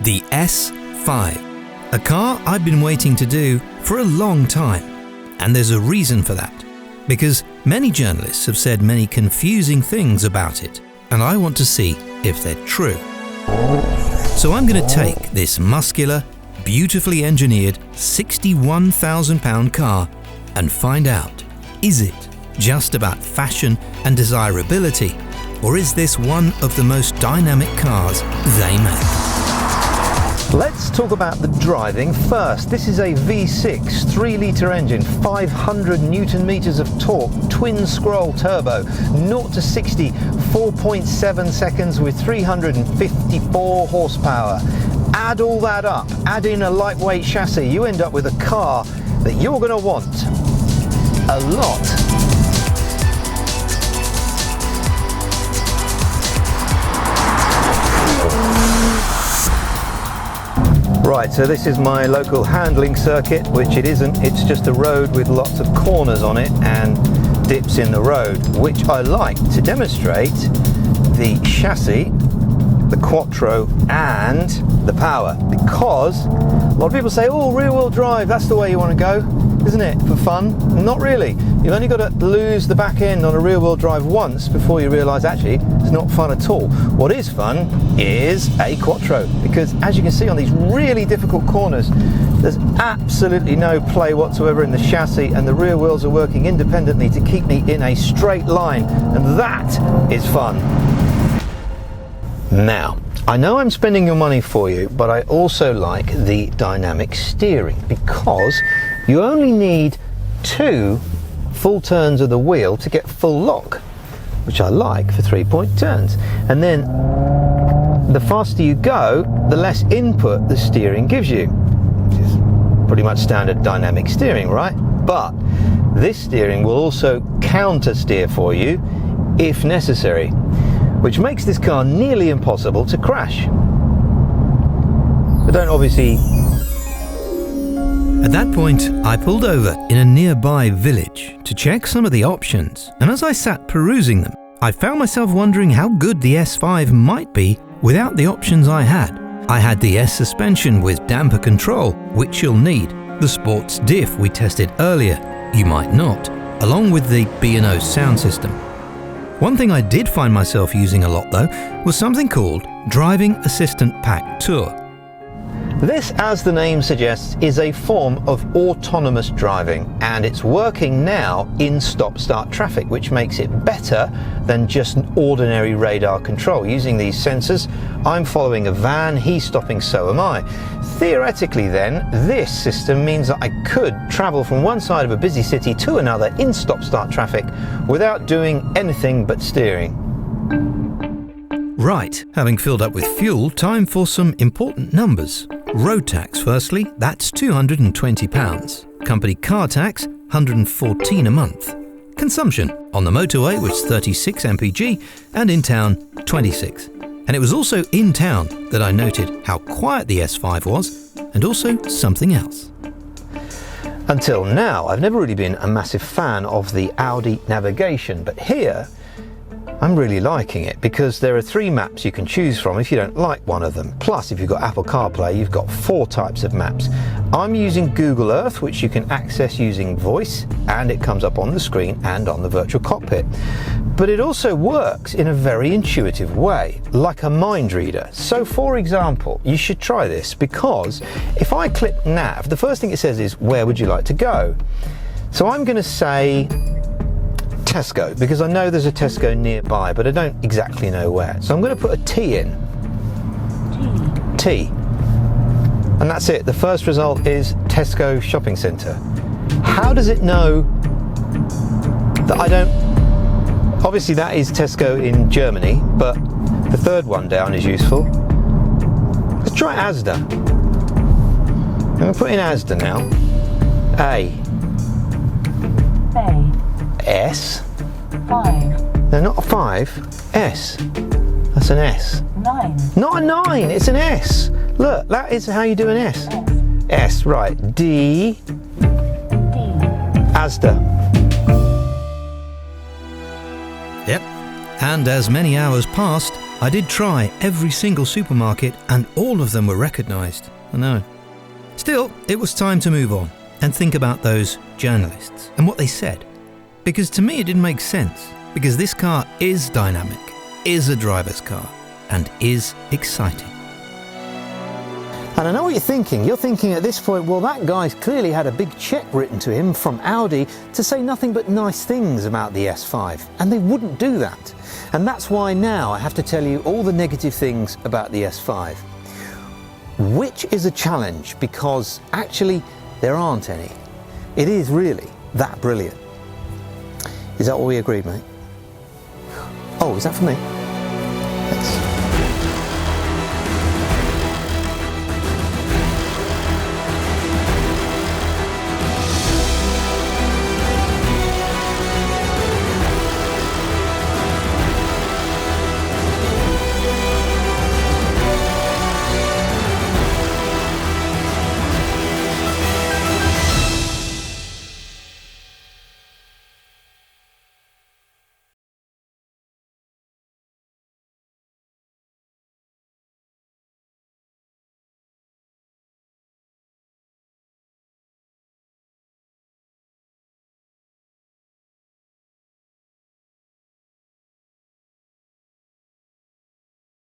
The S5, a car I've been waiting to do for a long time. And there's a reason for that, because many journalists have said many confusing things about it, and I want to see if they're true. So I'm going to take this muscular, beautifully engineered £61,000 car and find out, is it just about fashion and desirability, or is this one of the most dynamic cars they make? Let's talk about the driving first. This is a V6 3-litre engine, 500 Newton meters of torque, twin scroll turbo, 0 to 60, 4.7 seconds with 354 horsepower. Add all that up, add in a lightweight chassis, you end up with a car that you're going to want a lot. Right, so this is my local handling circuit, which it isn't, it's just a road with lots of corners on it and dips in the road, which I like to demonstrate the chassis, the Quattro and the power, because a lot of people say, oh, rear-wheel drive, that's the way you want to go, isn't it, for fun? Not really. You've only got to lose the back end on a rear-wheel drive once before you realise actually it's not fun at all. What is fun is a Quattro, because as you can see on these really difficult corners, there's absolutely no play whatsoever in the chassis, and the rear wheels are working independently to keep me in a straight line, and that is fun. Now, I know I'm spending your money for you, but I also like the dynamic steering, because you only need 2 full turns of the wheel to get full lock, which I like for 3-point turns. And then the faster you go, the less input the steering gives you, which is pretty much standard dynamic steering, right? But this steering will also counter steer for you if necessary, which makes this car nearly impossible to crash. But don't obviously. At that point, I pulled over in a nearby village to check some of the options, and as I sat perusing them, I found myself wondering how good the S5 might be without the options I had. I had the S suspension with damper control, which you'll need, the Sports Diff we tested earlier, you might not, along with the B&O sound system. One thing I did find myself using a lot though was something called Driving Assistant Pack Tour. This, as the name suggests, is a form of autonomous driving, and it's working now in stop-start traffic, which makes it better than just ordinary radar control. Using these sensors, I'm following a van, he's stopping, so am I. Theoretically then, this system means that I could travel from one side of a busy city to another in stop-start traffic without doing anything but steering. Right, having filled up with fuel, time for some important numbers. Road tax firstly, that's £220. Company car tax, £114 a month. Consumption on the motorway was 36 mpg and in town 26. And it was also in town that I noted how quiet the S5 was, and also something else. Until now, I've never really been a massive fan of the Audi navigation, but here I'm really liking it because there are 3 maps you can choose from if you don't like one of them. Plus, if you've got Apple CarPlay, you've got 4 types of maps. I'm using Google Earth, which you can access using voice, and it comes up on the screen and on the virtual cockpit. But it also works in a very intuitive way, like a mind reader. So for example, you should try this, because if I click nav, the first thing it says is, where would you like to go? So I'm going to say Tesco, because I know there's a Tesco nearby, but I don't exactly know where. So I'm going to put a T in. T. And that's it. The first result is Tesco shopping centre. How does it know that I don't? Obviously that is Tesco in Germany, but the third one down is useful. Let's try Asda. I'm going to put in Asda now. A. S. 5. No, not a 5. S. That's an S. 9. Not a 9, it's an S. Look, that is how you do an S. S, right. D. Asda. Yep, and as many hours passed, I did try every single supermarket and all of them were recognised. I know. Still, it was time to move on and think about those journalists and what they said. Because to me it didn't make sense. Because this car is dynamic, is a driver's car, and is exciting. And I know what you're thinking. You're thinking at this point, well, that guy's clearly had a big cheque written to him from Audi to say nothing but nice things about the S5. And they wouldn't do that. And that's why now I have to tell you all the negative things about the S5. Which is a challenge because actually there aren't any. It is really that brilliant. Is that what we agreed, mate? Oh, is that for me?